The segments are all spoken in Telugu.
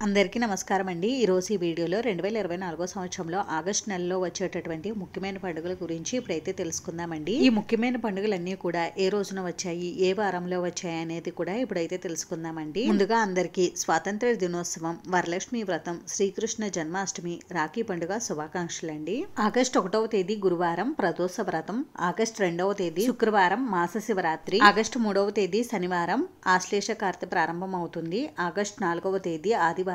అందరికీ నమస్కారం అండి. ఈరోజు ఈ వీడియోలో 2024 సంవత్సరంలో ఆగస్టు నెలలో వచ్చేటటువంటి ముఖ్యమైన పండుగల గురించి ఇప్పుడైతే తెలుసుకుందామండి. ఈ ముఖ్యమైన పండుగలన్నీ కూడా ఏ రోజున వచ్చాయి, ఏ వారంలో వచ్చాయి అనేది కూడా ఇప్పుడైతే తెలుసుకుందామండి. ముందుగా అందరికీ స్వాతంత్ర దినోత్సవం, వరలక్ష్మి వ్రతం, శ్రీకృష్ణ జన్మాష్టమి, రాఖీ పండుగ శుభాకాంక్షలండి. ఆగస్టు 1వ తేదీ గురువారం ప్రదోష వ్రతం, ఆగస్టు 2వ తేదీ శుక్రవారం మాస శివరాత్రి, ఆగస్టు 3వ తేదీ శనివారం ఆశ్లేష కార్తె ప్రారంభం అవుతుంది. ఆగస్టు 4వ తేదీ ఆదివారం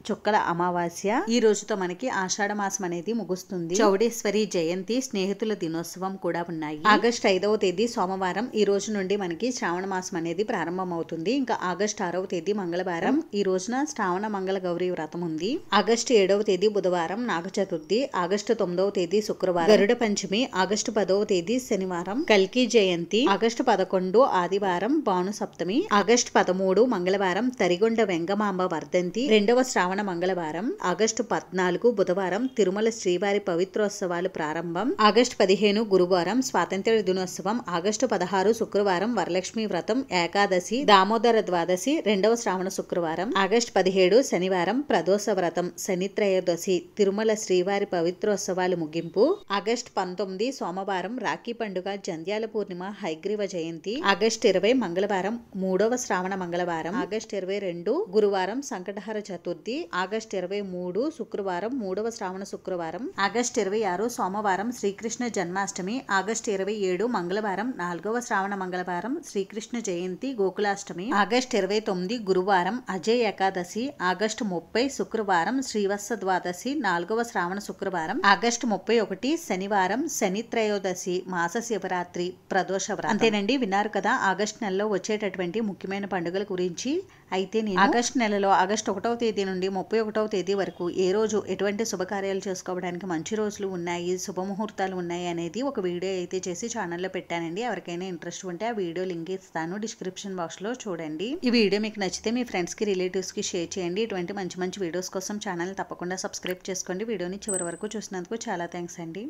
చుక్కల అమావాస్య. ఈ రోజుతో మనకి ఆషాఢ మాసం అనేది ముగుస్తుంది. చౌడేశ్వరి జయంతి, స్నేహితుల దినోత్సవం కూడా ఉన్నాయి. ఆగస్టు 5వ తేదీ సోమవారం. ఈ రోజు నుండి మనకి శ్రావణ మాసం అనేది ప్రారంభం అవుతుంది. ఇంకా ఆగస్టు 6వ తేదీ మంగళవారం. ఈ రోజున శ్రావణ మంగళ గౌరీ వ్రతం ఉంది. ఆగస్టు 7వ తేదీ బుధవారం నాగ చతుర్థి. ఆగస్టు 9వ తేదీ శుక్రవారం గరుడ పంచమి. ఆగస్టు 10వ తేదీ శనివారం కల్కి జయంతి. ఆగస్టు 11 ఆదివారం భాను సప్తమి. ఆగస్టు 13 మంగళవారం తరిగొండ వెంగమాంబ వర్ధంతి, రెండవ శ్రావణ మంగళవారం. ఆగస్టు 14 బుధవారం తిరుమల శ్రీవారి పవిత్రోత్సవాలు ప్రారంభం. ఆగస్టు 15 గురువారం స్వాతంత్ర దినోత్సవం. ఆగస్టు 16 శుక్రవారం వరలక్ష్మి వ్రతం, ఏకాదశి, దామోదర ద్వాదశి, రెండవ శ్రావణ శుక్రవారం. ఆగస్టు 17 శనివారం ప్రదోష వ్రతం, శని త్రయోదశి, తిరుమల శ్రీవారి పవిత్రోత్సవాలు ముగింపు. ఆగస్టు 19 సోమవారం రాఖీ పండుగ, జంధ్యాల పూర్ణిమ, హైగ్రీవ జయంతి. ఆగస్టు 20 మంగళవారం మూడవ శ్రావణ మంగళవారం. ఆగస్టు 22 గురువారం సంకటహర చతుర్థి. ఆగస్టు 23 శుక్రవారం మూడవ శ్రావణ శుక్రవారం. ఆగస్టు 26 సోమవారం శ్రీకృష్ణ జన్మాష్టమి. ఆగస్టు 27 మంగళవారం నాలుగవ శ్రావణ మంగళవారం, శ్రీకృష్ణ జయంతి, గోకులాష్టమి. ఆగస్టు 29 గురువారం అజయ్ ఏకాదశి. ఆగస్టు 30 శుక్రవారం శ్రీవత్స ద్వాదశి, నాలుగవ శ్రావణ శుక్రవారం. ఆగస్టు 31 శనివారం శని త్రయోదశి, మాస శివరాత్రి, ప్రదోష వ్రతం. అంతేనండి, విన్నారు కదా ఆగస్టు నెలలో వచ్చేటటువంటి ముఖ్యమైన పండుగల గురించి. అయితే నేను ఆగస్టు నెలలో ఆగస్టు 1వ తేదీ నుండి 31వ తేదీ వరకు ఏ రోజు ఎటువంటి శుభకార్యాలు చేసుకోవడానికి మంచి రోజులు ఉన్నాయి, శుభముహూర్తాలు ఉన్నాయి అనేది ఒక వీడియో అయితే చేసి ఛానల్లో పెట్టానండి. ఎవరికైనా ఇంట్రెస్ట్ ఉంటే ఆ వీడియో లింక్ ఇస్తాను, డిస్క్రిప్షన్ బాక్స్ లో చూడండి. ఈ వీడియో మీకు నచ్చితే మీ ఫ్రెండ్స్ కి, రిలేటివ్స్ కి షేర్ చేయండి. ఇటువంటి మంచి మంచి వీడియోస్ కోసం ఛానల్ తప్పకుండా సబ్స్క్రైబ్ చేసుకోండి. వీడియోని చివరి వరకు చూసినందుకు చాలా థ్యాంక్స్ అండి.